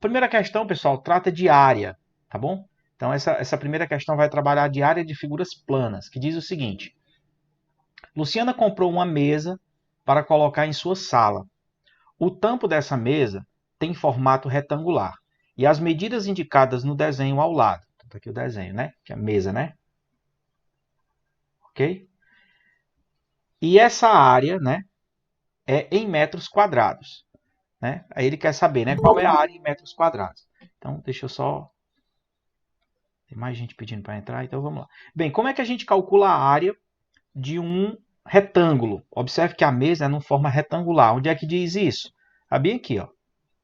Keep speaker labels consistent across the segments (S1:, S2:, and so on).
S1: Primeira questão, pessoal, trata de área, tá bom? Então, essa primeira questão vai trabalhar de área de figuras planas, que diz o seguinte. Luciana comprou uma mesa para colocar em sua sala. O tampo dessa mesa tem formato retangular. E as medidas indicadas no desenho ao lado. Tá aqui o desenho, né? Que é a mesa, né? Ok? E essa área, né? É em metros quadrados. Né? Aí ele quer saber, né? Qual é a área em metros quadrados. Então, deixa eu só... Tem mais gente pedindo para entrar, então vamos lá. Bem, como é que a gente calcula a área de um retângulo? Observe que a mesa é numa forma retangular. Onde é que diz isso? Ah, bem aqui, ó.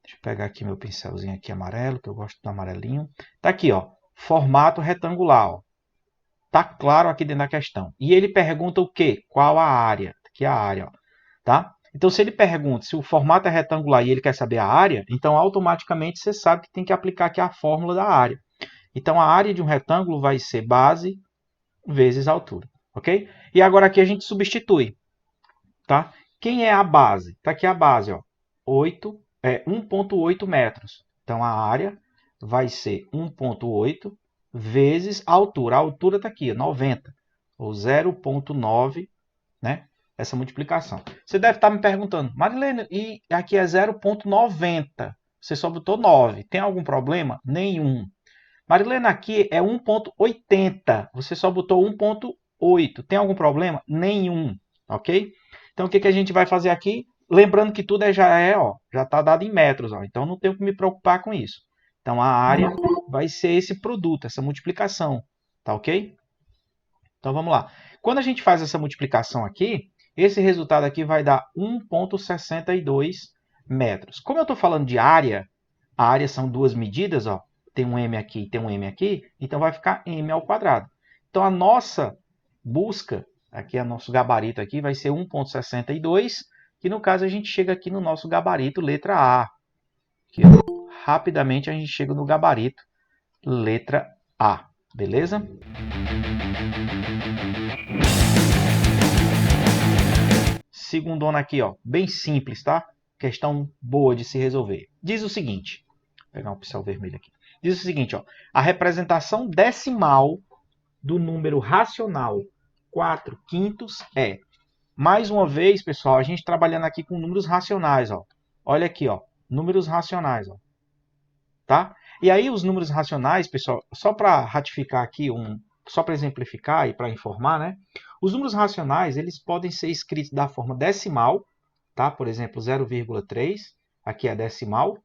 S1: Deixa eu pegar aqui meu pincelzinho aqui amarelo, que eu gosto do amarelinho. Tá aqui, ó. Formato retangular, ó. Tá claro aqui dentro da questão. E ele pergunta o quê? Qual a área? Aqui é a área, ó. Tá? Então, se ele pergunta se o formato é retangular e ele quer saber a área, então automaticamente você sabe que tem que aplicar aqui a fórmula da área. Então, a área de um retângulo vai ser base vezes altura. Ok? E agora aqui a gente substitui. Tá? Quem é a base? Está aqui a base, ó, 1,8 metros. Então, a área vai ser 1,8 vezes a altura. A altura está aqui, 90, ou 0,9, né? Essa multiplicação. Você deve estar me perguntando, Marilene, e aqui é 0,90. Você só botou 9. Tem algum problema? Nenhum. Marilene, aqui é 1,80. Você só botou 1,8. Tem algum problema? Nenhum. Ok? Então, o que a gente vai fazer aqui? Lembrando que tudo já está dado em metros. Ó. Então, não tenho que me preocupar com isso. Então, a área vai ser esse produto, essa multiplicação. Tá ok? Então, vamos lá. Quando a gente faz essa multiplicação aqui, esse resultado aqui vai dar 1,62 metros. Como eu estou falando de área, a área são duas medidas, ó. Tem um m aqui e tem um m aqui, então vai ficar m ao quadrado. Então, a nossa busca, aqui é nosso gabarito aqui, vai ser 1,62, que no caso a gente chega aqui no nosso gabarito, letra A. Aqui, ó. Rapidamente a gente chega no gabarito, letra A. Beleza? Segundona aqui, ó, bem simples, tá? Questão boa de se resolver. Diz o seguinte, vou pegar um pincel vermelho aqui. Diz o seguinte, ó, a representação decimal do número racional 4/5 é. Mais uma vez, pessoal, a gente trabalhando aqui com números racionais, ó. Olha aqui, ó, números racionais, ó. Tá? E aí os números racionais, pessoal, só para ratificar aqui só para exemplificar e para informar, né? Os números racionais, eles podem ser escritos da forma decimal, tá? Por exemplo, 0,3, aqui é decimal,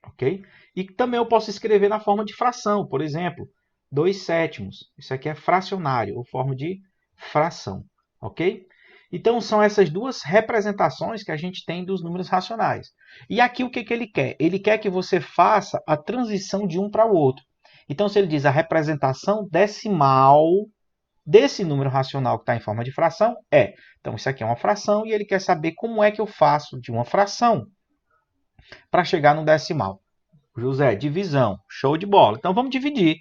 S1: ok? E também eu posso escrever na forma de fração, por exemplo, 2/7. Isso aqui é fracionário, ou forma de fração, ok? Então, são essas duas representações que a gente tem dos números racionais. E aqui o que ele quer? Ele quer que você faça a transição de um para o outro. Então, se ele diz a representação decimal desse número racional que está em forma de fração, é. Então, isso aqui é uma fração e ele quer saber como é que eu faço de uma fração para chegar no decimal. José, divisão. Show de bola. Então, vamos dividir.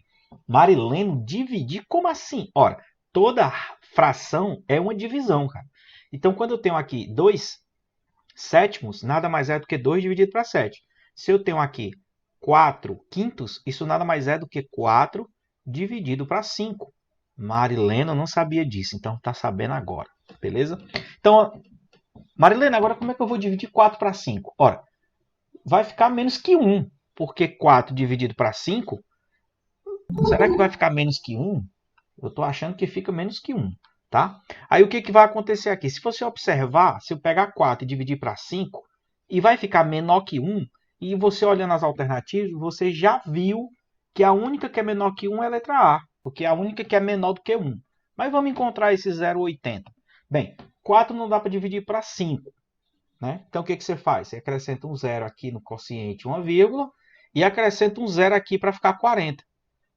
S1: Marileno, dividir? Como assim? Ora, toda fração é uma divisão, cara. Então, quando eu tenho aqui 2/7, nada mais é do que 2 dividido para 7. Se eu tenho aqui 4/5, isso nada mais é do que 4 dividido para 5. Marilena não sabia disso, então está sabendo agora. Beleza? Então, Marilena, agora como é que eu vou dividir 4 para 5? Ora, vai ficar menos que 1, porque 4 dividido para 5, será que vai ficar menos que 1? Eu estou achando que fica menos que 1. Tá? Aí o que vai acontecer aqui? Se você observar, se eu pegar 4 e dividir para 5, e vai ficar menor que 1, e você olhando as alternativas, você já viu que a única que é menor que 1 é a letra A, porque é a única que é menor do que 1. Mas vamos encontrar esse 0,80. Bem, 4 não dá para dividir para 5. Né? Então o que você faz? Você acrescenta um 0 aqui no quociente, uma vírgula, e acrescenta um 0 aqui para ficar 40.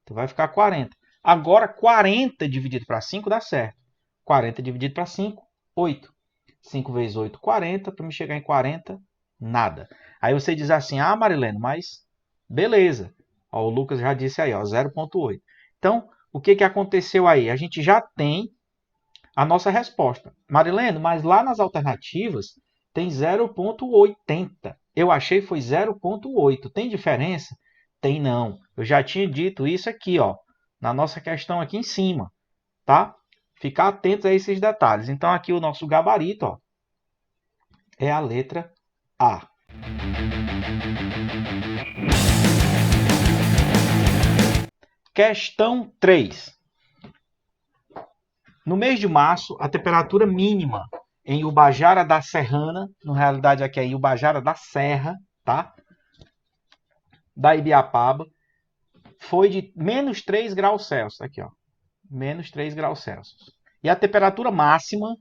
S1: Então vai ficar 40. Agora, 40 dividido para 5 dá certo. 40 dividido para 5, 8. 5 vezes 8, 40. Para me chegar em 40, nada. Aí você diz assim, ah, Marilene, mas beleza. Ó, o Lucas já disse aí, 0,8. Então, o que aconteceu aí? A gente já tem a nossa resposta. Marilene, mas lá nas alternativas tem 0,80. eu achei foi 0,8. Tem diferença? Tem não. Eu já tinha dito isso aqui, ó, na nossa questão aqui em cima, tá? Ficar atentos a esses detalhes. Então, aqui o nosso gabarito, ó, é a letra A. Questão 3. No mês de março, a temperatura mínima em Ubajara da Serrana, na realidade aqui é Ubajara da Serra, tá? Da Ibiapaba, foi de menos 3 graus Celsius. Aqui, ó. Menos 3 graus Celsius. E a temperatura máxima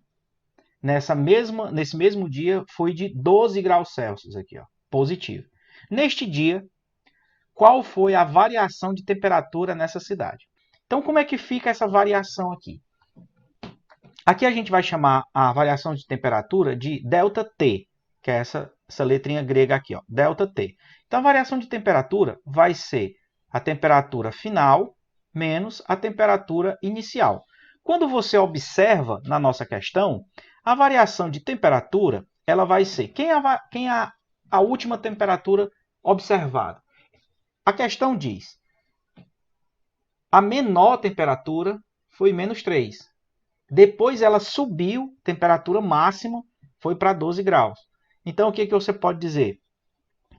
S1: nesse mesmo dia foi de 12 graus Celsius. Aqui, ó. Positivo. Neste dia, qual foi a variação de temperatura nessa cidade? Então, como é que fica essa variação aqui? Aqui a gente vai chamar a variação de temperatura de ΔT, que é essa letrinha grega aqui, ó, ΔT. Então, a variação de temperatura vai ser a temperatura final menos a temperatura inicial. Quando você observa na nossa questão, a variação de temperatura ela vai ser quem é a última temperatura observada. A questão diz, a menor temperatura foi menos 3. Depois ela subiu, temperatura máxima foi para 12 graus. Então, o que você pode dizer?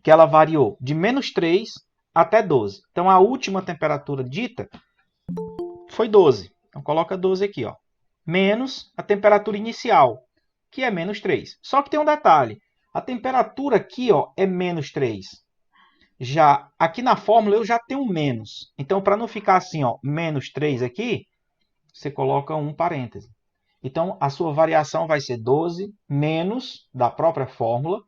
S1: Que ela variou de menos 3 até 12. Então, a última temperatura dita foi 12. Então, coloca 12 aqui, ó. Menos a temperatura inicial, que é menos 3. Só que tem um detalhe. A temperatura aqui, ó, é menos 3. Já aqui na fórmula eu já tenho menos. Então, para não ficar assim, ó, menos 3 aqui, você coloca um parêntese. Então, a sua variação vai ser 12 menos, da própria fórmula,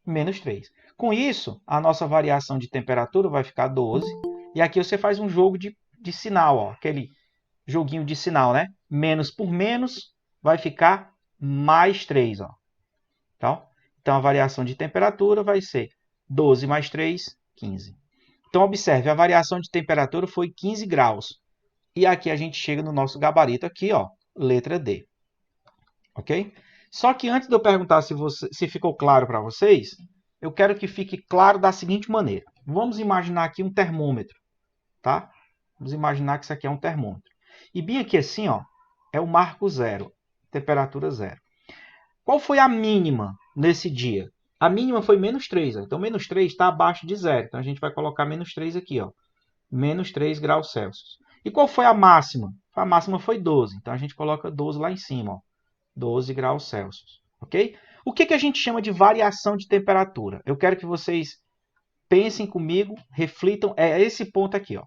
S1: menos 3. Com isso, a nossa variação de temperatura vai ficar 12. E aqui você faz um jogo de sinal, ó, aquele joguinho de sinal, né? Menos por menos vai ficar mais 3. Ó. Então, a variação de temperatura vai ser 12 mais 3, 15. Então, observe, a variação de temperatura foi 15 graus. E aqui a gente chega no nosso gabarito aqui, ó, letra D. Ok? Só que antes de eu perguntar se ficou claro para vocês, eu quero que fique claro da seguinte maneira. Vamos imaginar aqui um termômetro, tá? Vamos imaginar que isso aqui é um termômetro. E bem aqui assim, ó, é o marco zero, temperatura zero. Qual foi a mínima nesse dia? A mínima foi menos 3. Ó. Então, menos 3 está abaixo de zero. Então, a gente vai colocar menos 3 aqui, ó. Menos 3 graus Celsius. E qual foi a máxima? A máxima foi 12. Então, a gente coloca 12 lá em cima, ó. 12 graus Celsius. Ok? O que a gente chama de variação de temperatura? Eu quero que vocês pensem comigo, reflitam. É esse ponto aqui, ó.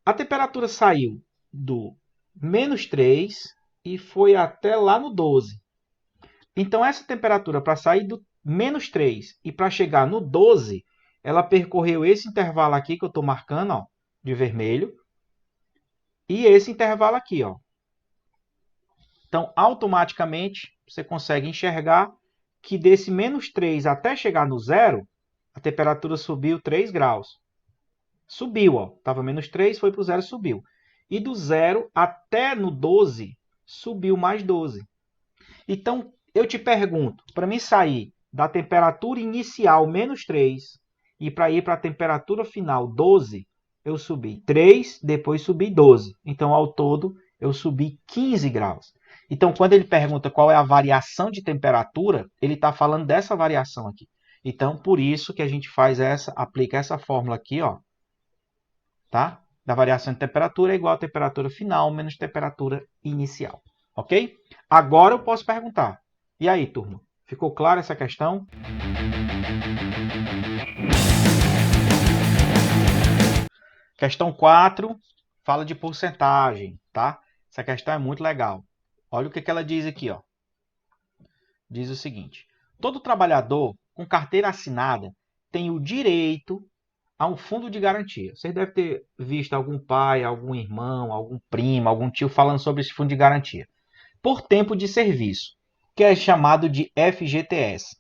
S1: A temperatura saiu do menos 3 e foi até lá no 12. Então, essa temperatura, para sair do menos 3 e para chegar no 12, ela percorreu esse intervalo aqui que eu estou marcando, ó, de vermelho, e esse intervalo aqui, ó. Então, automaticamente, você consegue enxergar que desse menos 3 até chegar no zero, a temperatura subiu 3 graus. Subiu, ó. Estava menos 3, foi para o zero, subiu. E do zero até no 12, subiu mais 12. Então, eu te pergunto, para mim sair da temperatura inicial menos 3 e para ir para a temperatura final 12, eu subi 3, depois subi 12. Então, ao todo, eu subi 15 graus. Então, quando ele pergunta qual é a variação de temperatura, ele está falando dessa variação aqui. Então, por isso que a gente aplica essa fórmula aqui, ó, tá? Da variação de temperatura é igual a temperatura final menos temperatura inicial. Ok? Agora eu posso perguntar. E aí, turma? Ficou clara essa questão? Questão 4 fala de porcentagem, tá? Essa questão é muito legal. Olha o que ela diz aqui, ó. Diz o seguinte: todo trabalhador com carteira assinada tem o direito a um fundo de garantia. Vocês devem ter visto algum pai, algum irmão, algum primo, algum tio falando sobre esse fundo de garantia. Por tempo de serviço, que é chamado de FGTS.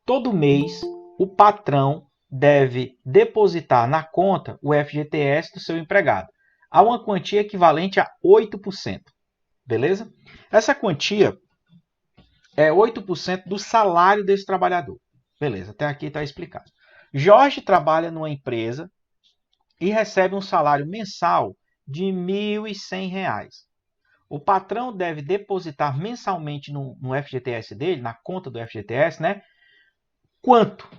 S1: Todo mês, o patrão deve depositar na conta o FGTS do seu empregado, a uma quantia equivalente a 8%. Beleza? Essa quantia é 8% do salário desse trabalhador. Beleza, até aqui está explicado. Jorge trabalha numa empresa e recebe um salário mensal de R$ 1.100. O patrão deve depositar mensalmente no FGTS dele, na conta do FGTS, né? Quanto?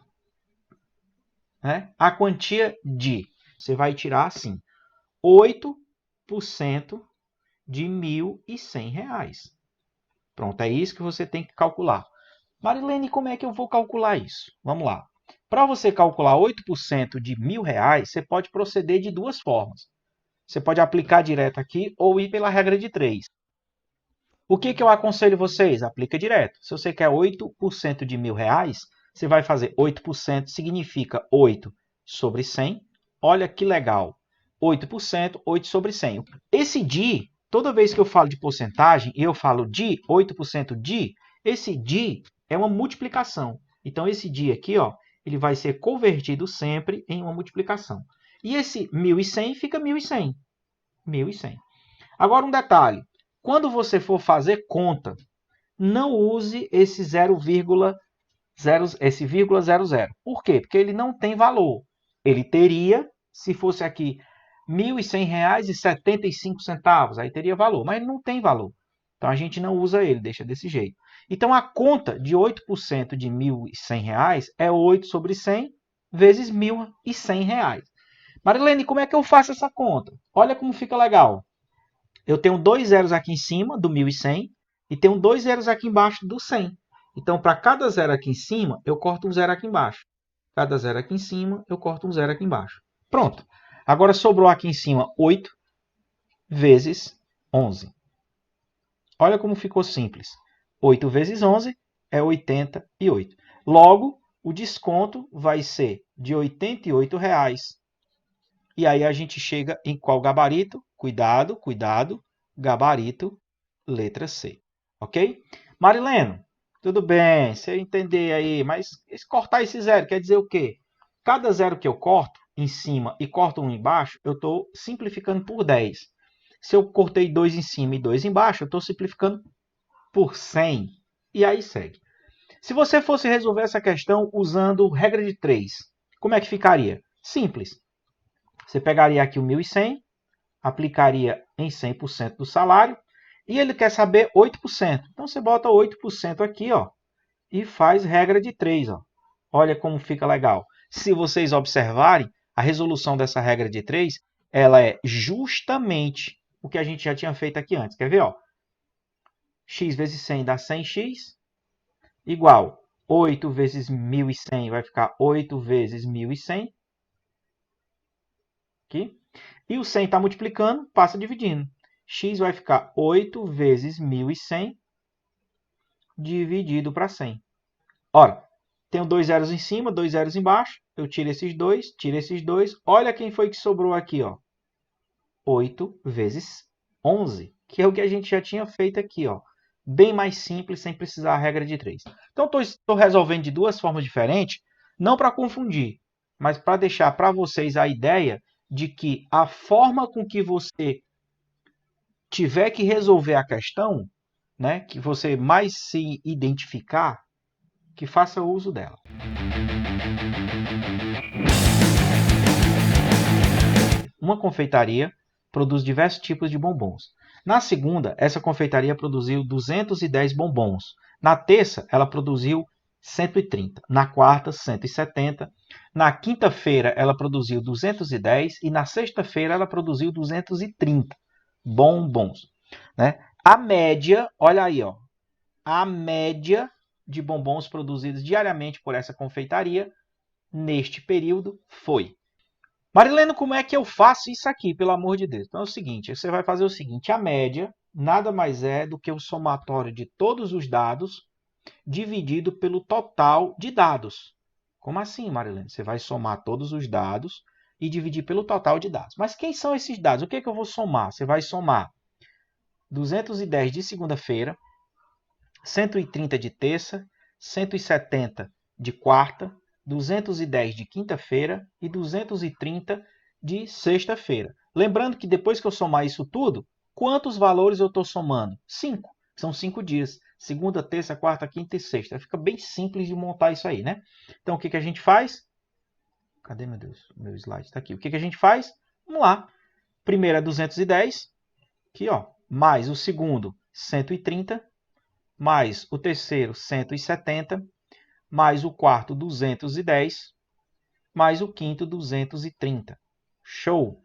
S1: Né? A quantia de, você vai tirar assim, 8% de R$ 1.100. Pronto, é isso que você tem que calcular. Marilene, como é que eu vou calcular isso? Vamos lá. Para você calcular 8% de R$ 1.000, você pode proceder de duas formas. Você pode aplicar direto aqui ou ir pela regra de 3. O que eu aconselho vocês? Aplica direto. Se você quer 8% de R$ 1.000, você vai fazer 8%, significa 8 sobre 100. Olha que legal. 8%, 8 sobre 100. Esse de, toda vez que eu falo de porcentagem e eu falo de 8% de, esse de é uma multiplicação. Então, esse de aqui, ó, ele vai ser convertido sempre em uma multiplicação. E esse 1.100 fica 1.100. 1.100. Agora, um detalhe. Quando você for fazer conta, não use esse 0,00. Por quê? Porque ele não tem valor. Ele teria, se fosse aqui, R$ 1.100,75, aí teria valor, mas ele não tem valor. Então, a gente não usa ele, deixa desse jeito. Então, a conta de 8% de R$ 1.100 é 8 sobre 100 vezes R$ 1.100. Marilene, como é que eu faço essa conta? Olha como fica legal. Eu tenho 2 zeros aqui em cima do 1.100 e tenho 2 zeros aqui embaixo do 100. Então, para cada zero aqui em cima, eu corto um zero aqui embaixo. Cada zero aqui em cima, eu corto um zero aqui embaixo. Pronto. Agora sobrou aqui em cima 8 vezes 11. Olha como ficou simples. 8 vezes 11 é 88. Logo, o desconto vai ser de R$ 88. E aí a gente chega em qual gabarito? Cuidado, cuidado. Gabarito, letra C. Ok? Marileno, tudo bem, você entender aí, mas cortar esse zero quer dizer o quê? Cada zero que eu corto em cima e corto um embaixo, eu estou simplificando por 10. Se eu cortei 2 em cima e 2 embaixo, eu estou simplificando por 100. E aí segue. Se você fosse resolver essa questão usando regra de 3, como é que ficaria? Simples. Você pegaria aqui o 1.100, aplicaria em 100% do salário, e ele quer saber 8%. Então, você bota 8% aqui, ó, e faz regra de 3. Ó. Olha como fica legal. Se vocês observarem, a resolução dessa regra de 3, ela é justamente o que a gente já tinha feito aqui antes. Quer ver? Ó? X vezes 100 dá 100x, igual 8 vezes 1.100 vai ficar 8 vezes 1.100. Aqui. E o 100 está multiplicando, passa dividindo. X vai ficar 8 vezes 1.100 dividido para 100. Ora, tenho 2 zeros em cima, 2 zeros embaixo. Eu tiro esses dois. Olha quem foi que sobrou aqui. Ó. 8 vezes 11, que é o que a gente já tinha feito aqui. Ó. Bem mais simples, sem precisar da regra de 3. Então, estou resolvendo de duas formas diferentes, não para confundir, mas para deixar para vocês a ideia de que a forma com que você tiver que resolver a questão, né, que você mais se identificar, que faça uso dela. Uma confeitaria produz diversos tipos de bombons. Na segunda, essa confeitaria produziu 210 bombons. Na terça, ela produziu 130. Na quarta, 170. Na quinta-feira, ela produziu 210. E na sexta-feira, ela produziu 230 bombons. Né? A média, olha aí, ó, a média de bombons produzidos diariamente por essa confeitaria neste período foi. Marileno, como é que eu faço isso aqui, pelo amor de Deus? Então é o seguinte, você vai fazer o seguinte, a média nada mais é do que o somatório de todos os dados dividido pelo total de dados. Como assim, Marilene? Você vai somar todos os dados e dividir pelo total de dados. Mas quem são esses dados? O que é que eu vou somar? Você vai somar 210 de segunda-feira, 130 de terça, 170 de quarta, 210 de quinta-feira e 230 de sexta-feira. Lembrando que depois que eu somar isso tudo, quantos valores eu estou somando? 5. São 5 dias. segunda, terça, quarta, quinta e sexta. Fica bem simples de montar isso aí, né? Então, o que a gente faz? Cadê, meu Deus? Meu slide está aqui. O que a gente faz? Vamos lá. Primeiro é 210, aqui, ó, mais o segundo, 130, mais o terceiro, 170, mais o quarto, 210, mais o quinto, 230. Show!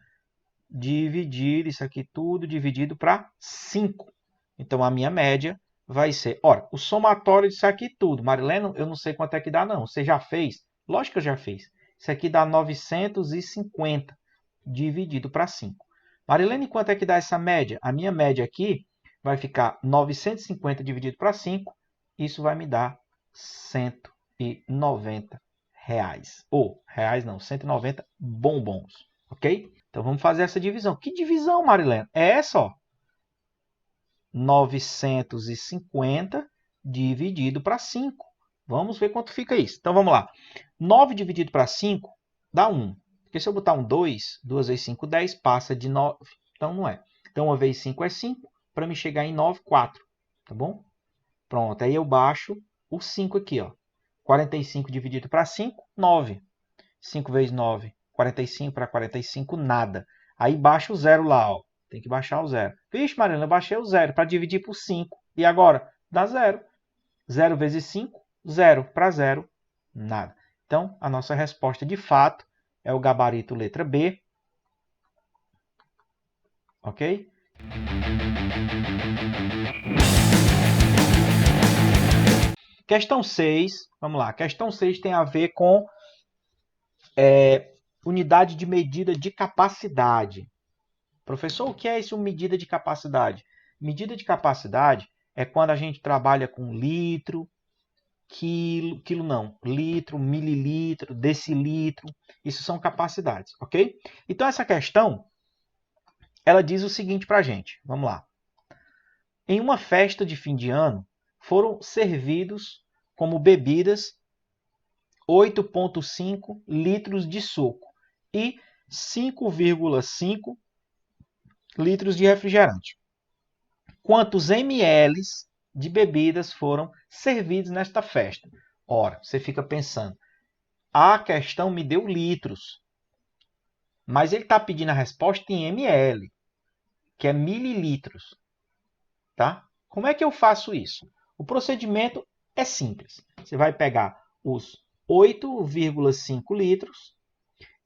S1: Dividir isso aqui tudo dividido para 5. Então, a minha média vai ser... Ora, o somatório disso aqui tudo. Marileno, eu não sei quanto é que dá, não. Você já fez? Lógico que eu já fiz. Isso aqui dá 950 dividido para 5. Marilene, quanto é que dá essa média? A minha média aqui vai ficar 950 dividido para 5. Isso vai me dar 190 reais. Ou, reais não, 190 bombons. Ok? Então, vamos fazer essa divisão. Que divisão, Marilene? É essa, ó. 950 dividido para 5. Vamos ver quanto fica isso. Então, vamos lá. 9 dividido para 5 dá 1. Porque se eu botar um 2, 2 vezes 5, 10, passa de 9. Então, não é. Então, 1 vezes 5 é 5. Para me chegar em 9, 4. Tá bom? Pronto. Aí eu baixo o 5 aqui, ó. 45 dividido para 5, 9. 5 vezes 9, 45 para 45, nada. Aí baixa o zero lá, ó. Tem que baixar o zero. Vixe, Mariana, eu baixei o zero para dividir por 5. E agora? Dá zero. 0 vezes 5, 0. Para 0, nada. Então, a nossa resposta de fato é o gabarito letra B. Ok? Questão 6. Vamos lá. Questão 6 tem a ver com unidade de medida de capacidade. Professor, o que é isso, medida de capacidade? Medida de capacidade é quando a gente trabalha com litro, quilo não, litro, mililitro, decilitro, isso são capacidades, ok? Então essa questão, ela diz o seguinte para a gente, vamos lá. Em uma festa de fim de ano, foram servidos como bebidas 8,5 litros de suco e 5,5 litros de refrigerante. Quantos ml de bebidas foram servidos nesta festa? Ora, você fica pensando, a questão me deu litros, mas ele está pedindo a resposta em ml, que é mililitros. Tá? Como é que eu faço isso? O procedimento é simples. Você vai pegar os 8,5 litros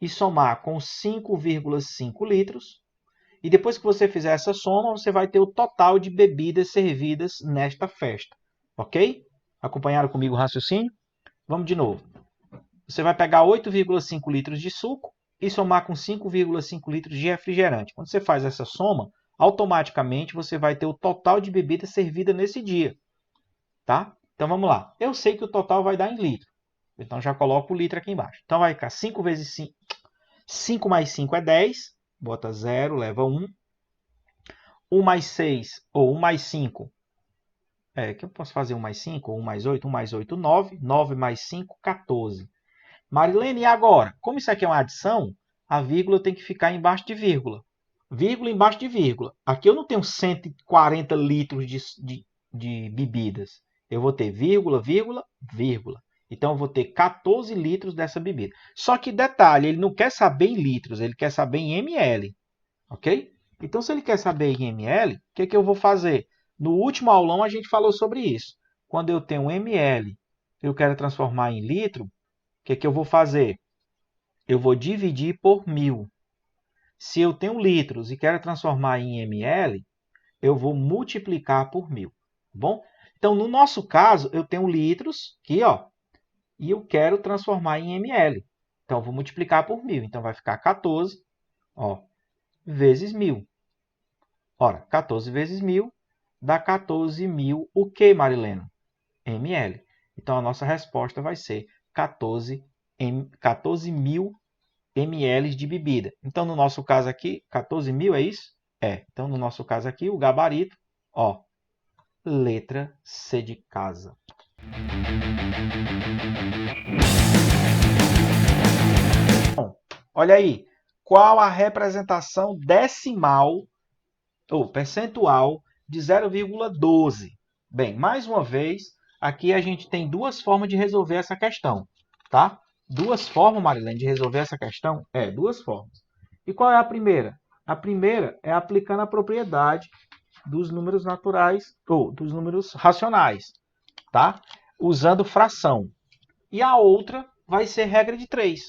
S1: e somar com 5,5 litros. E depois que você fizer essa soma, você vai ter o total de bebidas servidas nesta festa. Ok? Acompanharam comigo o raciocínio? Vamos de novo. Você vai pegar 8,5 litros de suco e somar com 5,5 litros de refrigerante. Quando você faz essa soma, automaticamente você vai ter o total de bebida servida nesse dia. Tá? Então vamos lá. Eu sei que o total vai dar em litro. Então já coloco o litro aqui embaixo. Então vai ficar 5 vezes 5. 5 mais 5 é 10. Bota 0, leva 1. 1 mais 6, ou 1 mais 5. Que eu posso fazer 1 mais 5, ou 1 mais 8. 1 mais 8, 9. 9 mais 5, 14. Marilene, e agora? Como isso aqui é uma adição, a vírgula tem que ficar embaixo de vírgula. Vírgula embaixo de vírgula. Aqui eu não tenho 140 litros de bebidas. Eu vou ter vírgula, vírgula, vírgula. Então, eu vou ter 14 litros dessa bebida. Só que, detalhe, ele não quer saber em litros, ele quer saber em ml. Ok? Então, se ele quer saber em ml, o que eu vou fazer? No último aulão, a gente falou sobre isso. Quando eu tenho ml, eu quero transformar em litro, o que eu vou fazer? Eu vou dividir por 1000. Se eu tenho litros e quero transformar em ml, eu vou multiplicar por 1000. Tá bom? Então, no nosso caso, eu tenho litros aqui, ó, e eu quero transformar em ml. Então, eu vou multiplicar por 1000. Então, vai ficar 14, ó, vezes 1000. Ora, 14 vezes 1000 dá 14.000 o que, Marileno? ml. Então, a nossa resposta vai ser 14.000 ml de bebida. Então, no nosso caso aqui, 14.000 é isso? É. Então, no nosso caso aqui, o gabarito, ó, letra C de casa. Bom, olha aí. Qual a representação decimal ou percentual de 0,12? Bem, mais uma vez, aqui a gente tem duas formas de resolver essa questão, tá? Duas formas, Marilene, de resolver essa questão? Duas formas. E qual é a primeira? A primeira é aplicando a propriedade dos números naturais, ou dos números racionais, tá? Usando fração. E a outra vai ser regra de 3.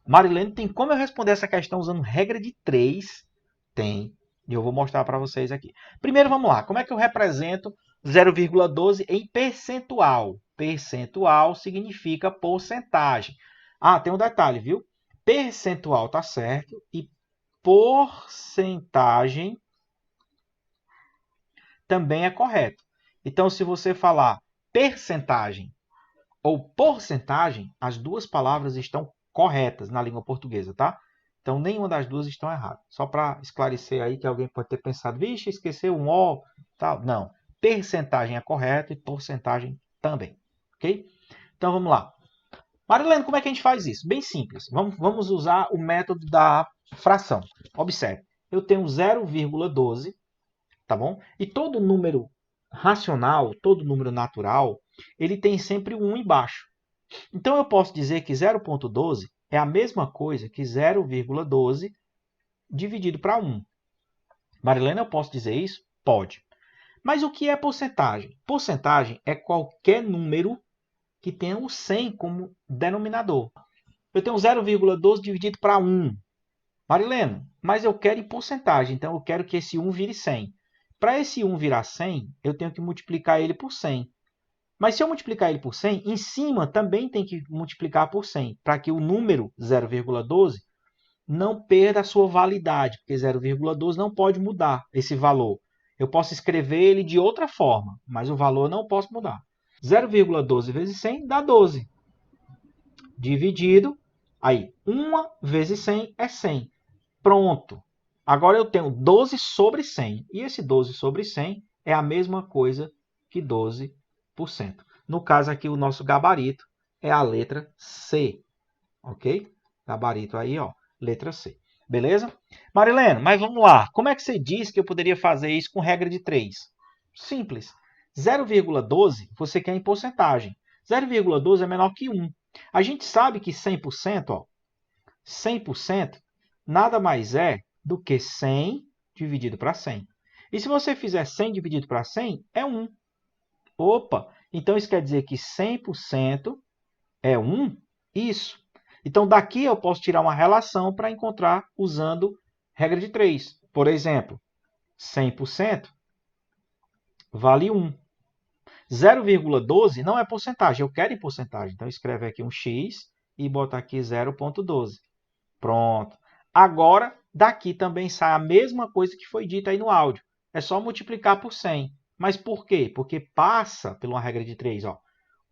S1: Marilene, tem como eu responder essa questão usando regra de 3? Tem. E eu vou mostrar para vocês aqui. Primeiro, vamos lá. Como é que eu represento 0,12 em percentual? Percentual significa porcentagem. Ah, tem um detalhe, viu? Percentual tá certo e porcentagem também é correto. Então, se você falar percentagem ou porcentagem, as duas palavras estão corretas na língua portuguesa, tá? Então, nenhuma das duas estão erradas. Só para esclarecer aí que alguém pode ter pensado, vixe, esqueceu um O, tal. Não. Percentagem é correto e porcentagem também, ok? Então, vamos lá. Marilene, como é que a gente faz isso? Bem simples. Vamos usar o método da fração. Observe, eu tenho 0,12, tá bom? E todo número racional, todo número natural, ele tem sempre um 1 embaixo. Então, eu posso dizer que 0,12 é a mesma coisa que 0,12 dividido para 1. Marilena, eu posso dizer isso? Pode. Mas o que é porcentagem? Porcentagem é qualquer número que tenha o 100 como denominador. Eu tenho 0,12 dividido para 1. Marilena, mas eu quero em porcentagem, então eu quero que esse 1 vire 100. Para esse 1 virar 100, eu tenho que multiplicar ele por 100. Mas se eu multiplicar ele por 100, em cima também tem que multiplicar por 100, para que o número 0,12 não perda a sua validade, porque 0,12 não pode mudar esse valor. Eu posso escrever ele de outra forma, mas o valor eu não posso mudar. 0,12 vezes 100 dá 12. Dividido, aí 1 vezes 100 é 100. Pronto. Agora eu tenho 12 sobre 100. E esse 12 sobre 100 é a mesma coisa que 12%. No caso aqui, o nosso gabarito é a letra C. Ok? Gabarito aí, ó, letra C. Beleza? Marilena, mas vamos lá. Como é que você disse que eu poderia fazer isso com regra de 3? Simples. 0,12 você quer em porcentagem. 0,12 é menor que 1. A gente sabe que 100%, ó, 100% nada mais é do que 100 dividido para 100. E se você fizer 100 dividido para 100, é 1. Opa! Então isso quer dizer que 100% é 1? Isso. Então daqui eu posso tirar uma relação para encontrar usando regra de 3. Por exemplo, 100% vale 1. 0,12 não é porcentagem, eu quero em porcentagem. Então escreve aqui um x e bota aqui 0,12. Pronto. Agora, daqui também sai a mesma coisa que foi dita aí no áudio. É só multiplicar por 100. Mas por quê? Porque passa por uma regra de 3. Ó.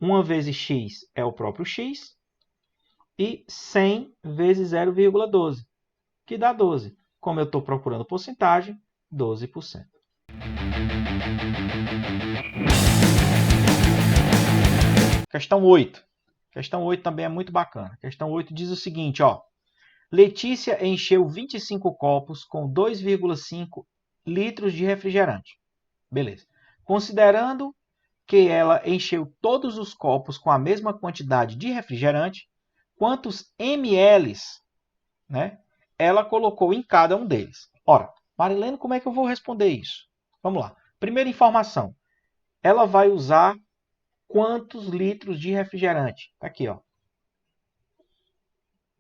S1: 1 vezes x é o próprio x. E 100 vezes 0,12, que dá 12. Como eu estou procurando porcentagem, 12%. Questão 8. Questão 8 também é muito bacana. Questão 8 diz o seguinte, ó. Letícia encheu 25 copos com 2,5 litros de refrigerante. Beleza. Considerando que ela encheu todos os copos com a mesma quantidade de refrigerante, quantos ml, né, ela colocou em cada um deles? Ora, Marilene, como é que eu vou responder isso? Vamos lá. Primeira informação. Ela vai usar quantos litros de refrigerante? Tá aqui, ó.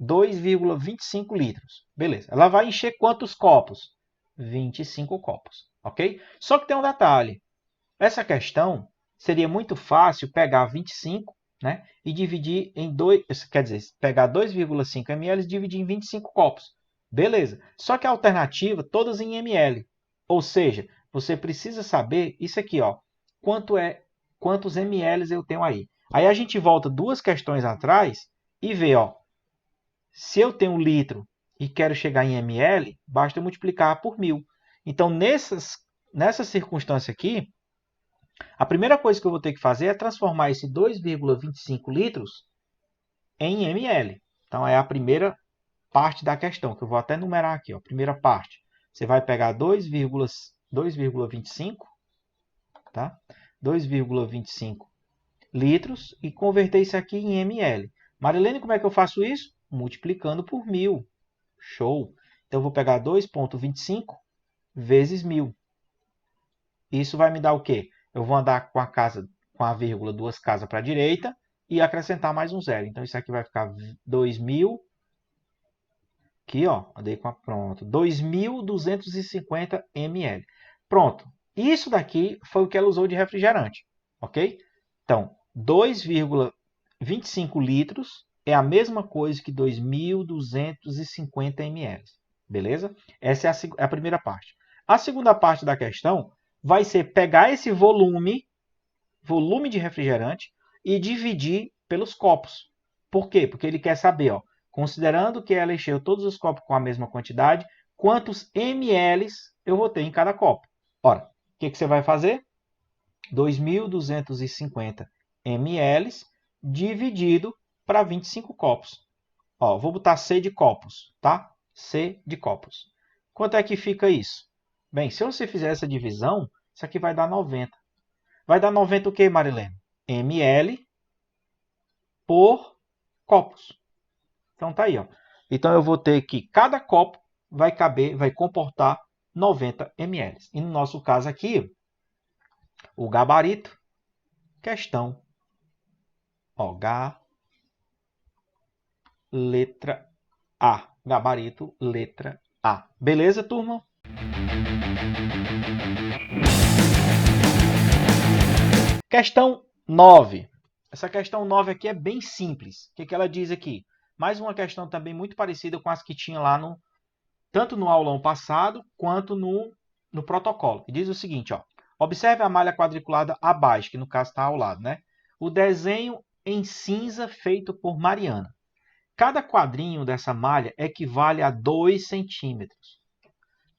S1: 2,25 litros. Beleza. Ela vai encher quantos copos? 25 copos, ok? Só que tem um detalhe. Essa questão seria muito fácil pegar 25, né, e dividir em 2, quer dizer, pegar 2,5 ml e dividir em 25 copos. Beleza. Só que a alternativa, todas em ml. Ou seja, você precisa saber isso aqui, ó. Quantos ml eu tenho aí. Aí a gente volta duas questões atrás e vê, ó. Se eu tenho um litro e quero chegar em ml, basta eu multiplicar por 1000. Então, nessa circunstância aqui, a primeira coisa que eu vou ter que fazer é transformar esse 2,25 litros em ml. Então, é a primeira parte da questão, que eu vou até numerar aqui. Ó. Primeira parte, você vai pegar 2,25, tá? 2,25 litros e converter isso aqui em ml. Marilene, como é que eu faço isso? Multiplicando por 1000. Show! Então, eu vou pegar 2,25 vezes 1000. Isso vai me dar o quê? Eu vou andar com a vírgula duas casas para a direita e acrescentar mais um zero. Então, isso aqui vai ficar 2.000. Aqui, ó, andei com a pronto. 2.250 ml. Pronto. Isso daqui foi o que ela usou de refrigerante, ok? Então, 2,25 litros é a mesma coisa que 2.250 ml. Beleza? Essa é a primeira parte. A segunda parte da questão vai ser pegar esse volume de refrigerante e dividir pelos copos. Por quê? Porque ele quer saber, ó, considerando que ela encheu todos os copos com a mesma quantidade, quantos ml eu vou ter em cada copo. Ora, o que você vai fazer? 2.250 ml dividido para 25 copos. Ó, vou botar C de copos, tá? C de copos. Quanto é que fica isso? Bem, se você fizer essa divisão, isso aqui vai dar 90. Vai dar 90 o quê, Marilene? ml por copos. Então tá aí, ó. Então eu vou ter que cada copo vai comportar 90 ml. E no nosso caso aqui, o gabarito, questão, ó, letra A. Gabarito, letra A. Beleza, turma? Questão 9. Essa questão 9 aqui é bem simples. O que ela diz aqui? Mais uma questão também muito parecida com as que tinha lá tanto no aulão passado quanto no protocolo. E diz o seguinte, ó. Observe a malha quadriculada abaixo, que no caso está ao lado, né? O desenho em cinza feito por Mariana. Cada quadrinho dessa malha equivale a 2 centímetros.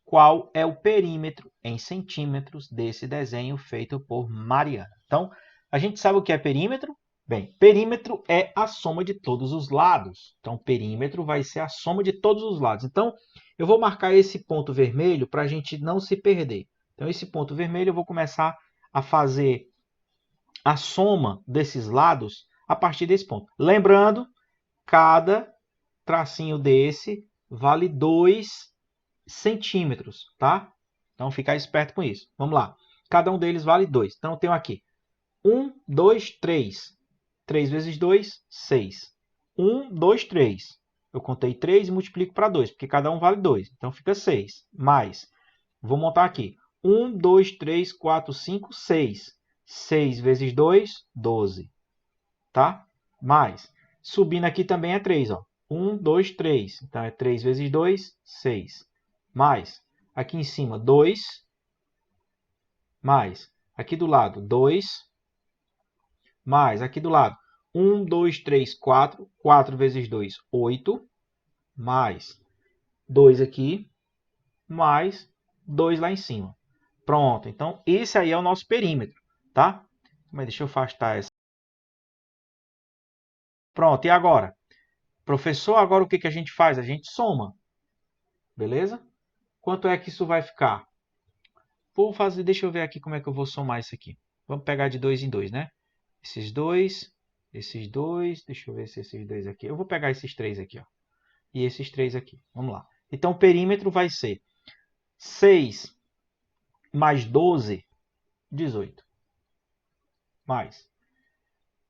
S1: Qual é o perímetro em centímetros desse desenho feito por Mariana? Então, a gente sabe o que é perímetro? Bem, perímetro é a soma de todos os lados. Então, perímetro vai ser a soma de todos os lados. Então, eu vou marcar esse ponto vermelho para a gente não se perder. Então, esse ponto vermelho eu vou começar a fazer a soma desses lados a partir desse ponto. Lembrando, cada tracinho desse vale 2 centímetros, tá? Então, ficar esperto com isso. Vamos lá. Cada um deles vale 2. Então, eu tenho aqui 1, 2, 3. 3 vezes 2, 6. 1, 2, 3. Eu contei 3 e multiplico para 2, porque cada um vale 2. Então, fica 6. Mais, vou montar aqui. 1, 2, 3, 4, 5, 6. 6 vezes 2, 12. Tá? Mais, subindo aqui também é 3, ó. 1, 2, 3. Então, é 3 vezes 2, 6. Mais, aqui em cima, 2. Mais, aqui do lado, 2. Mais, aqui do lado, 1, 2, 3, 4. 4 vezes 2, 8. Mais 2 aqui. Mais 2 lá em cima. Pronto. Então, esse aí é o nosso perímetro, tá? Mas deixa eu afastar essa. Pronto. E agora? Professor, agora o que a gente faz? A gente soma. Beleza? Quanto é que isso vai ficar? Vou fazer, deixa eu ver aqui como é que eu vou somar isso aqui. Vamos pegar de 2 em 2, né? Esses dois, deixa eu ver se esses dois aqui. Eu vou pegar esses 3 aqui, ó. E esses 3 aqui. Vamos lá. Então, o perímetro vai ser 6 mais 12, 18. Mais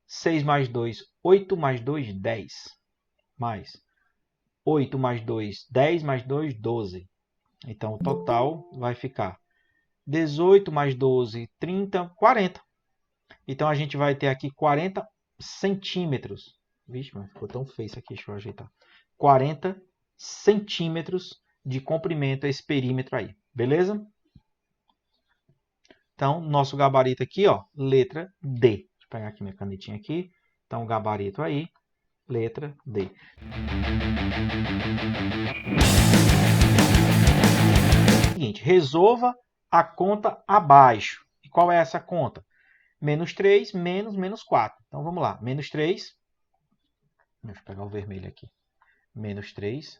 S1: 6 mais 2, 8 mais 2, 10. Mais 8 mais 2, 10 mais 2, 12. Então, o total vai ficar 18 mais 12, 30, 40. Então, a gente vai ter aqui 40 centímetros. Vixe, mas ficou tão feio isso aqui, deixa eu ajeitar. 40 centímetros de comprimento esse perímetro aí, beleza? Então, nosso gabarito aqui, ó, letra D. Deixa eu pegar aqui minha canetinha aqui. Então, o gabarito aí, letra D. Seguinte, resolva a conta abaixo. E qual é essa conta? Menos 3 menos 4. Então, vamos lá. Menos 3. Deixa eu pegar o vermelho aqui. Menos 3.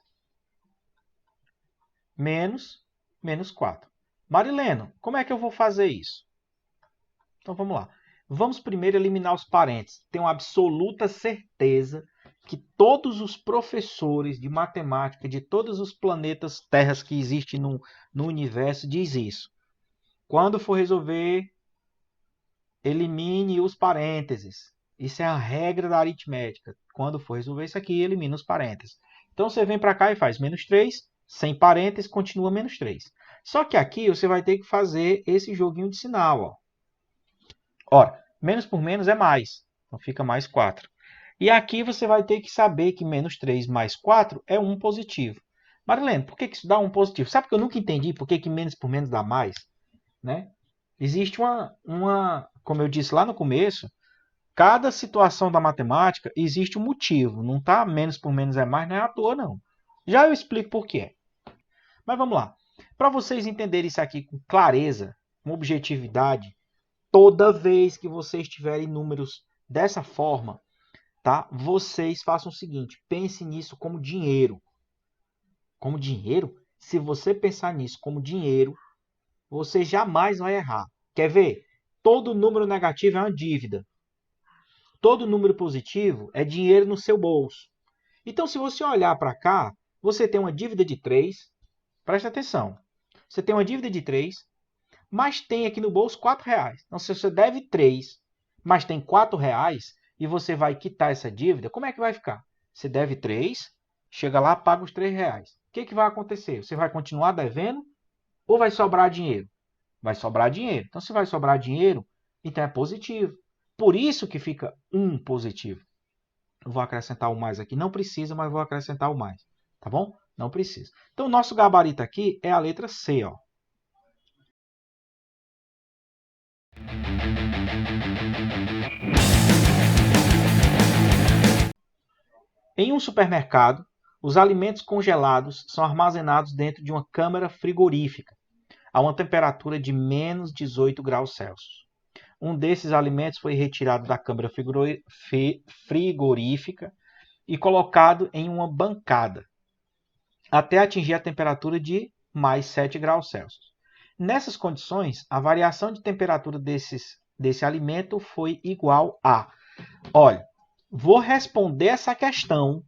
S1: Menos 4. Marileno, como é que eu vou fazer isso? Então vamos lá. Vamos primeiro eliminar os parênteses. Tenho absoluta certeza que todos os professores de matemática de todos os planetas terras que existem no universo diz isso. Quando for resolver, elimine os parênteses. Isso é a regra da aritmética. Quando for resolver isso aqui, elimina os parênteses. Então você vem para cá e faz menos 3, sem parênteses, continua menos 3. Só que aqui você vai ter que fazer esse joguinho de sinal. Ó. Ora, menos por menos é mais. Então fica mais 4. E aqui você vai ter que saber que menos 3 mais 4 é 1 positivo. Marilene, por que isso dá 1 positivo? Sabe que eu nunca entendi por que menos por menos dá mais? Né? Existe como eu disse lá no começo, cada situação da matemática existe um motivo. Não está menos por menos é mais, não é à toa, não. Já eu explico por que é. Mas vamos lá. Para vocês entenderem isso aqui com clareza, com objetividade, toda vez que vocês tiverem números dessa forma, tá? Vocês façam o seguinte, pensem nisso como dinheiro. Como dinheiro? Se você pensar nisso como dinheiro, você jamais vai errar. Quer ver? Todo número negativo é uma dívida. Todo número positivo é dinheiro no seu bolso. Então, se você olhar para cá, você tem uma dívida de 3. Presta atenção. Você tem uma dívida de 3, mas tem aqui no bolso 4 reais. Então, se você deve 3, mas tem 4 reais, e você vai quitar essa dívida, como é que vai ficar? Você deve 3, chega lá, paga os 3 reais. O que vai acontecer? Você vai continuar devendo ou vai sobrar dinheiro? Vai sobrar dinheiro. Então, se vai sobrar dinheiro, então é positivo. Por isso que fica 1 positivo. Eu vou acrescentar o mais aqui. Não precisa, mas vou acrescentar o mais. Tá bom? Não precisa. Então, o nosso gabarito aqui é a letra C. Ó. Em um supermercado, os alimentos congelados são armazenados dentro de uma câmara frigorífica, a uma temperatura de menos 18 graus Celsius. Um desses alimentos foi retirado da câmara frigorífica e colocado em uma bancada, até atingir a temperatura de mais 7 graus Celsius. Nessas condições, a variação de temperatura desse alimento foi igual a... Olha, vou responder essa questão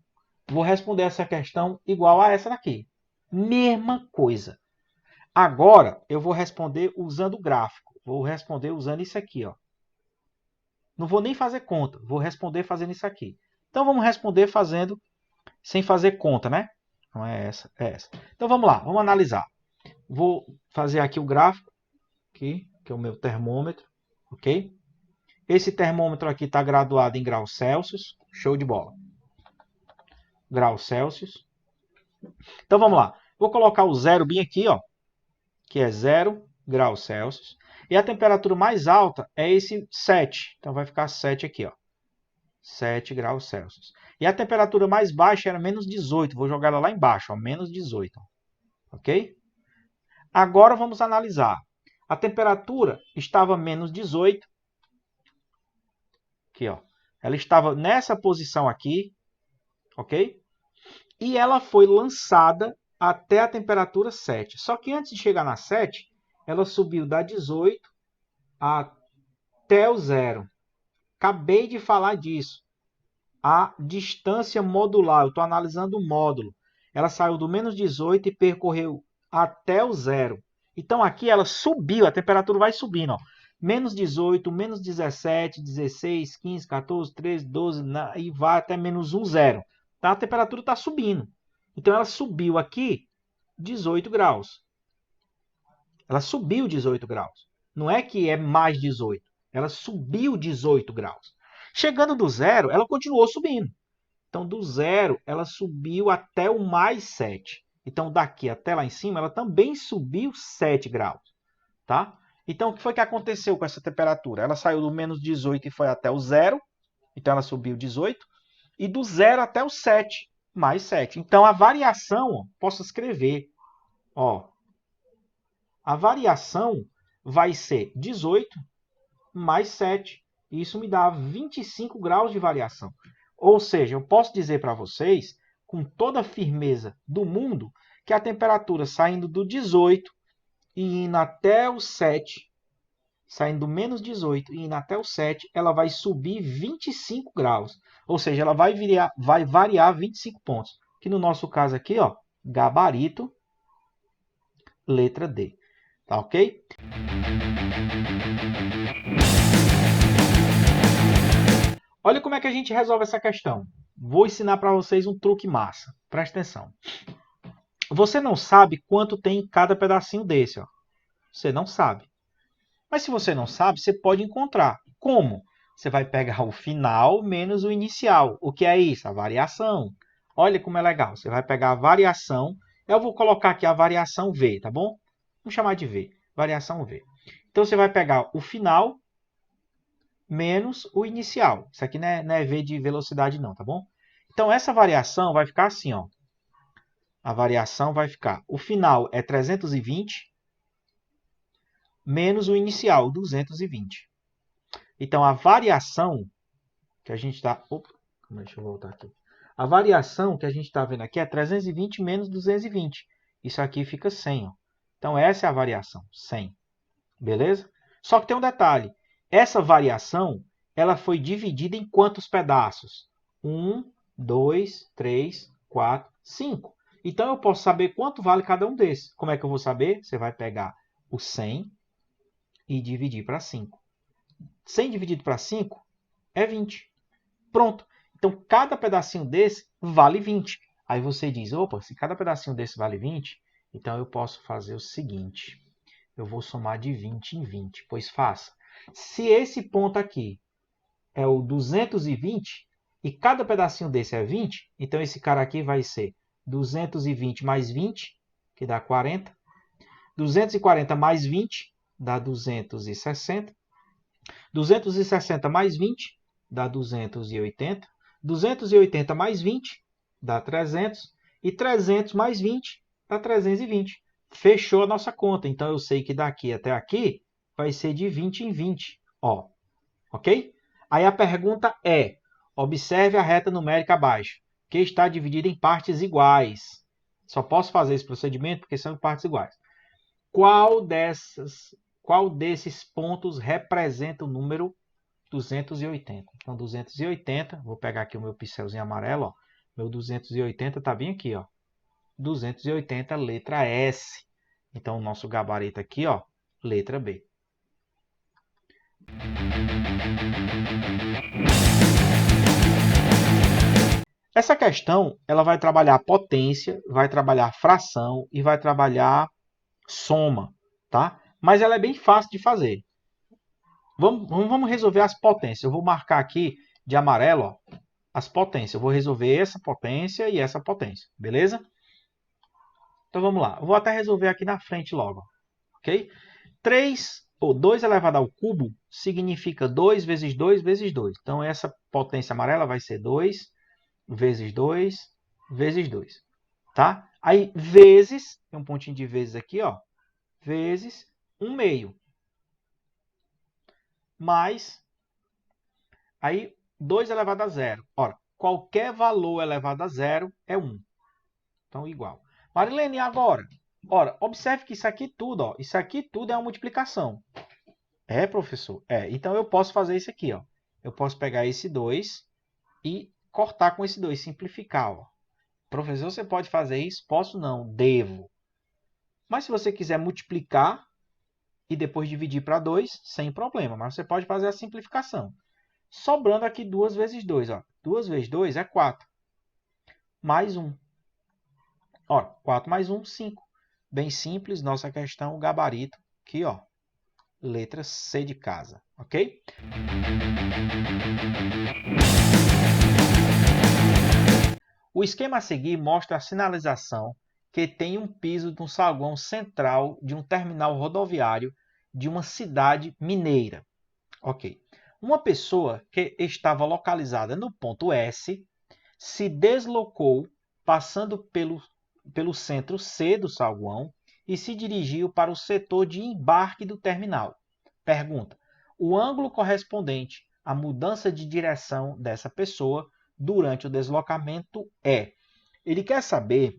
S1: igual a essa daqui. Mesma coisa. Agora, eu vou responder usando o gráfico. Vou responder usando isso aqui. Ó. Não vou nem fazer conta. Vou responder fazendo isso aqui. Então, vamos responder fazendo sem fazer conta, né? Não é essa, é essa. Então, vamos lá. Vamos analisar. Vou fazer aqui o gráfico, aqui, que é o meu termômetro. Ok? Esse termômetro aqui está graduado em graus Celsius. Show de bola. Graus Celsius. Então, vamos lá. Vou colocar o zero bem aqui, ó, que é 0 graus Celsius. E a temperatura mais alta é esse 7. Então, vai ficar 7 aqui, ó. 7 graus Celsius. E a temperatura mais baixa era menos 18. Vou jogar ela lá embaixo, ó, menos 18. Ok? Agora, vamos analisar. A temperatura estava menos 18. Aqui, ó. Ela estava nessa posição aqui. Ok? E ela foi lançada até a temperatura 7. Só que antes de chegar na 7, ela subiu da 18 até o 0. Acabei de falar disso. A distância modular, eu estou analisando o módulo. Ela saiu do menos 18 e percorreu até o 0. Então aqui ela subiu, a temperatura vai subindo. Ó. Menos 18, menos 17, 16, 15, 14, 13, 12 e vai até menos 1, 0. Tá? A temperatura está subindo. Então ela subiu aqui 18 graus. Ela subiu 18 graus. Não é que é mais 18. Ela subiu 18 graus. Chegando do 0, ela continuou subindo. Então, do 0, ela subiu até o mais 7. Então, daqui até lá em cima, ela também subiu 7 graus. Tá? Então, o que foi que aconteceu com essa temperatura? Ela saiu do menos 18 e foi até o 0. Então, ela subiu 18. E do 0 até o 7, mais 7. Então, a variação, ó, posso escrever, ó, a variação vai ser 18 mais 7. Isso me dá 25 graus de variação. Ou seja, eu posso dizer para vocês, com toda a firmeza do mundo, que a temperatura saindo do 18 e indo até o 7 saindo do menos 18 e indo até o 7, ela vai subir 25 graus. Ou seja, ela vai variar 25 pontos. Que no nosso caso aqui, ó, gabarito, letra D. Tá ok? Olha como é que a gente resolve essa questão. Vou ensinar para vocês um truque massa. Presta atenção. Você não sabe quanto tem em cada pedacinho desse, ó. Você não sabe. Mas se você não sabe, você pode encontrar. Como? Você vai pegar o final menos o inicial. O que é isso? A variação. Olha como é legal. Você vai pegar a variação. Eu vou colocar aqui a variação V, tá bom? Vamos chamar de V. Variação V. Então, você vai pegar o final menos o inicial. Isso aqui não é V de velocidade não, tá bom? Então, essa variação vai ficar assim, ó. A variação vai ficar... O final é 320 menos o inicial, 220. Então, a variação que a gente está... Deixa eu voltar aqui. A variação que a gente está vendo aqui é 320 menos 220. Isso aqui fica 100. Ó. Então, essa é a variação, 100. Beleza? Só que tem um detalhe. Essa variação ela foi dividida em quantos pedaços? 1, 2, 3, 4, 5. Então, eu posso saber quanto vale cada um desses. Como é que eu vou saber? Você vai pegar o 100 e dividir para 5. 100 dividido para 5 é 20. Pronto. Então, cada pedacinho desse vale 20. Aí você diz, opa, se cada pedacinho desse vale 20, então eu posso fazer o seguinte. Eu vou somar de 20 em 20. Pois faça. Se esse ponto aqui é o 220 e cada pedacinho desse é 20, então esse cara aqui vai ser 220 mais 20, que dá 40. 240 mais 20 dá 260. 260 mais 20 dá 280. 280 mais 20 dá 300. E 300 mais 20 dá 320. Fechou a nossa conta. Então, eu sei que daqui até aqui vai ser de 20 em 20. Ó, ok? Aí a pergunta é, observe a reta numérica abaixo, que está dividida em partes iguais. Só posso fazer esse procedimento porque são partes iguais. Qual desses pontos representa o número 280? Então, 280, vou pegar aqui o meu pincelzinho amarelo, ó. Meu 280 está bem aqui, ó. 280, letra S. Então, o nosso gabarito aqui, ó, letra B. Essa questão, ela vai trabalhar potência, vai trabalhar fração e vai trabalhar soma, tá? Mas ela é bem fácil de fazer. Vamos resolver as potências. Eu vou marcar aqui de amarelo, ó, as potências. Eu vou resolver essa potência e essa potência, beleza? Então vamos lá. Eu vou até resolver aqui na frente logo, ok? 2 elevado ao cubo significa 2 vezes 2 vezes 2. Então essa potência amarela vai ser 2 vezes 2 vezes 2, tá? Aí vezes, tem um pontinho de vezes aqui, ó, vezes 1 meio. Mais, aí 2 elevado a zero. Ora, qualquer valor elevado a zero é 1. Então, igual. Marilene, e agora? Ora, observe que isso aqui tudo, ó, isso aqui tudo é uma multiplicação. É, professor? É. Então, eu posso fazer isso aqui, ó. Eu posso pegar esse 2 e cortar com esse 2, simplificar, ó. Professor, você pode fazer isso? Posso não, devo. Mas se você quiser multiplicar e depois dividir para 2, sem problema. Mas você pode fazer a simplificação. Sobrando aqui 2 vezes 2. Ó. 2 vezes 2 é 4. Mais 1. Ora, 4 mais 1, 5. Bem simples, nossa questão, o gabarito. Aqui, ó, letra C de casa. Ok? O esquema a seguir mostra a sinalização que tem um piso de um saguão central de um terminal rodoviário de uma cidade mineira. Ok. Uma pessoa que estava localizada no ponto S se deslocou passando pelo centro C do saguão e se dirigiu para o setor de embarque do terminal. Pergunta: o ângulo correspondente à mudança de direção dessa pessoa durante o deslocamento é... Ele quer saber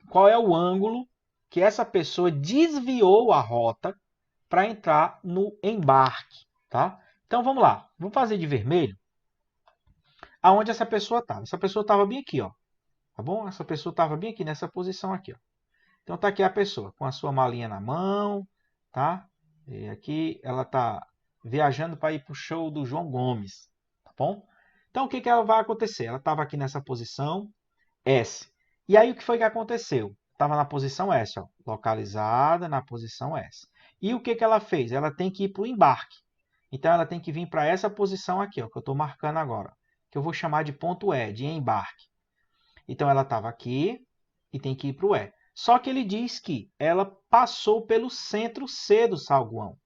S1: qual é o ângulo que essa pessoa desviou a rota para entrar no embarque, tá? Então vamos lá, vamos fazer de vermelho aonde essa pessoa estava. Essa pessoa estava bem aqui, ó. Tá bom? Essa pessoa estava bem aqui nessa posição aqui, ó. Então tá aqui a pessoa com a sua malinha na mão, tá? E aqui ela tá viajando para ir pro show do João Gomes, tá bom? Então o que que ela vai acontecer? Ela estava aqui nessa posição S. E aí o que foi que aconteceu? Estava na posição S, ó, localizada na posição S. E o que que ela fez? Ela tem que ir para o embarque. Então ela tem que vir para essa posição aqui, ó, que eu estou marcando agora, que eu vou chamar de ponto E, de embarque. Então ela estava aqui e tem que ir para o E. Só que ele diz que ela passou pelo centro C do saguão.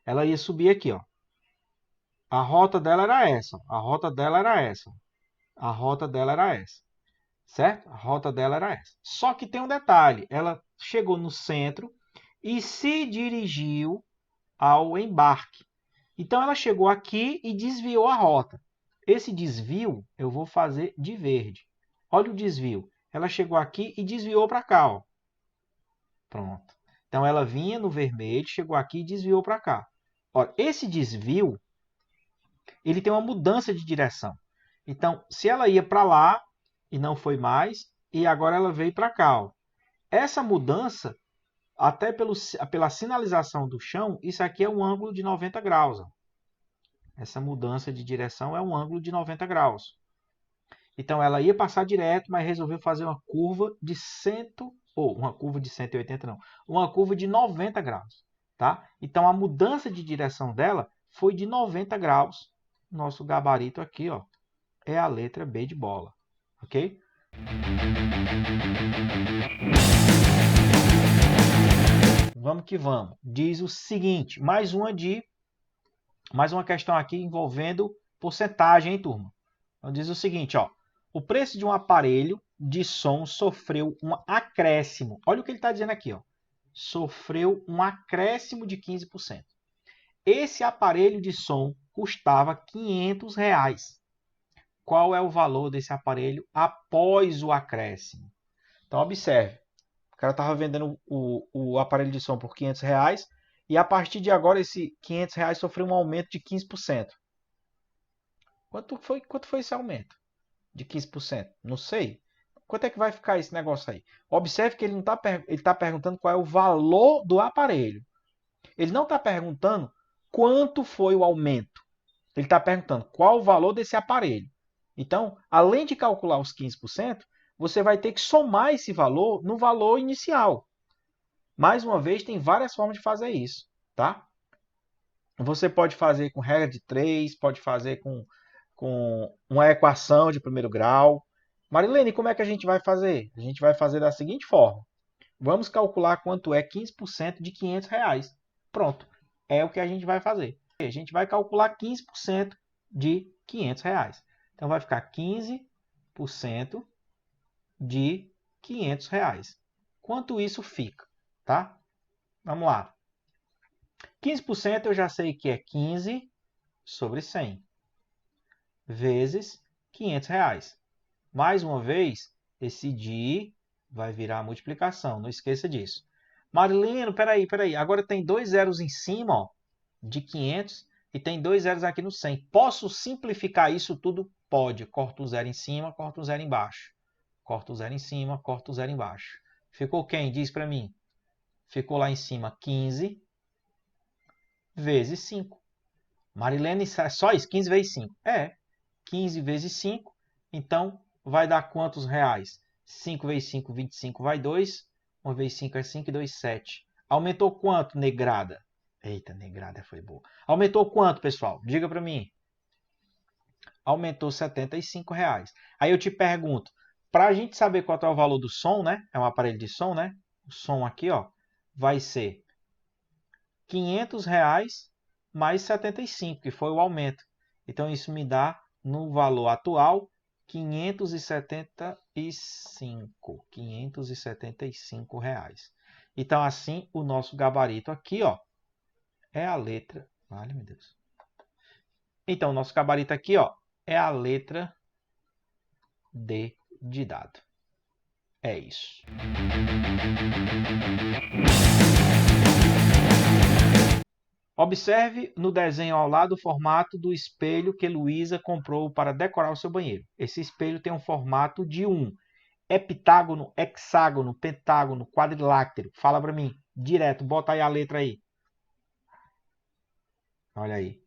S1: Ela ia subir aqui, ó. A rota dela era essa, ó. A rota dela era essa. A rota dela era essa. Certo? A rota dela era essa. Só que tem um detalhe. Ela chegou no centro e se dirigiu ao embarque. Então ela chegou aqui e desviou a rota. Esse desvio eu vou fazer de verde. Olha o desvio. Ela chegou aqui e desviou para cá, ó. Pronto. Então ela vinha no vermelho, chegou aqui e desviou para cá. Olha, esse desvio, ele tem uma mudança de direção. Então, se ela ia para lá e não foi mais, e agora ela veio para cá, ó. Essa mudança, até pela sinalização do chão, isso aqui é um ângulo de 90 graus. Ó. Essa mudança de direção é um ângulo de 90 graus. Então ela ia passar direto, mas resolveu fazer uma curva de 180 não, uma curva de 90 graus, tá? Então a mudança de direção dela foi de 90 graus. Nosso gabarito aqui, ó, é a letra B de bola, ok? Vamos que vamos. Diz o seguinte, mais uma questão aqui envolvendo porcentagem, hein, turma? Então diz o seguinte, ó, o preço de um aparelho de som sofreu um acréscimo. Olha o que ele está dizendo aqui, ó. Sofreu um acréscimo de 15%. Esse aparelho de som custava R$500. Qual é o valor desse aparelho após o acréscimo? Então, observe. O cara estava vendendo o aparelho de som por R$500 e a partir de agora esse R$500 sofreu um aumento de 15%. Quanto foi esse aumento de 15%? Não sei. Quanto é que vai ficar esse negócio aí? Observe que ele está perguntando qual é o valor do aparelho. Ele não está perguntando quanto foi o aumento. Ele está perguntando qual o valor desse aparelho. Então, além de calcular os 15%, você vai ter que somar esse valor no valor inicial. Mais uma vez, tem várias formas de fazer isso, tá? Você pode fazer com regra de 3, pode fazer com uma equação de primeiro grau. Marilene, como é que a gente vai fazer? A gente vai fazer da seguinte forma. Vamos calcular quanto é 15% de R$500. Pronto, é o que a gente vai fazer. A gente vai calcular 15% de R$500. Então vai ficar 15% de R$500. Quanto isso fica, tá? Vamos lá. 15% eu já sei que é 15 sobre 100 vezes R$500. Mais uma vez, esse de vai virar multiplicação, não esqueça disso. Marileno, peraí. Agora tem 2 zeros em cima, ó, de 500 e tem 2 zeros aqui no 100. Posso simplificar isso tudo? Pode. Corta o zero em cima, corta o zero embaixo. Corta o zero em cima, corta o zero embaixo. Ficou quem? Diz para mim. Ficou lá em cima 15 vezes 5. Marilene, só isso? 15 vezes 5. É. 15 vezes 5. Então, vai dar quantos reais? 5 vezes 5, 25 vai 2. 1 vezes 5 é 5 e 2, 7. Aumentou quanto, negrada? Eita, negrada foi boa. Aumentou quanto, pessoal? Diga para mim. Aumentou R$75. Aí eu te pergunto, para a gente saber qual é o valor do som, né? É um aparelho de som, né? O som aqui, ó, vai ser R$500 mais 75, que foi o aumento. Então, isso me dá, no valor atual, R$575. Então, assim, o nosso gabarito aqui, ó, é a letra... Vale, meu Deus. Então, o nosso gabarito aqui, ó, é a letra D de dado. É isso. Observe no desenho ao lado o formato do espelho que Luísa comprou para decorar o seu banheiro. Esse espelho tem um formato de 1. Heptágono, hexágono, pentágono, quadrilátero. Fala para mim, direto, bota aí a letra aí. Olha aí.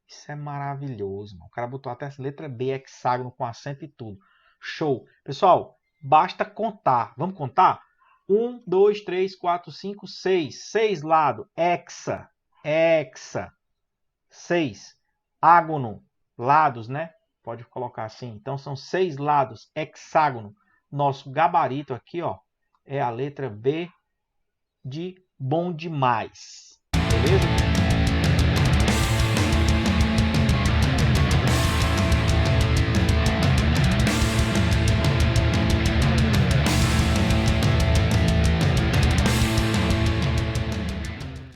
S1: Isso é maravilhoso, mano. O cara botou até essa letra B, hexágono, com acento e tudo. Show. Pessoal, basta contar. Vamos contar? 1, 2, 3, 4, 5, 6. 6 lados. Hexa. Hexa. 6. Ágono. Lados, né? Pode colocar assim. Então, são 6 lados. Hexágono. Nosso gabarito aqui, ó, é a letra B de bom demais. Beleza?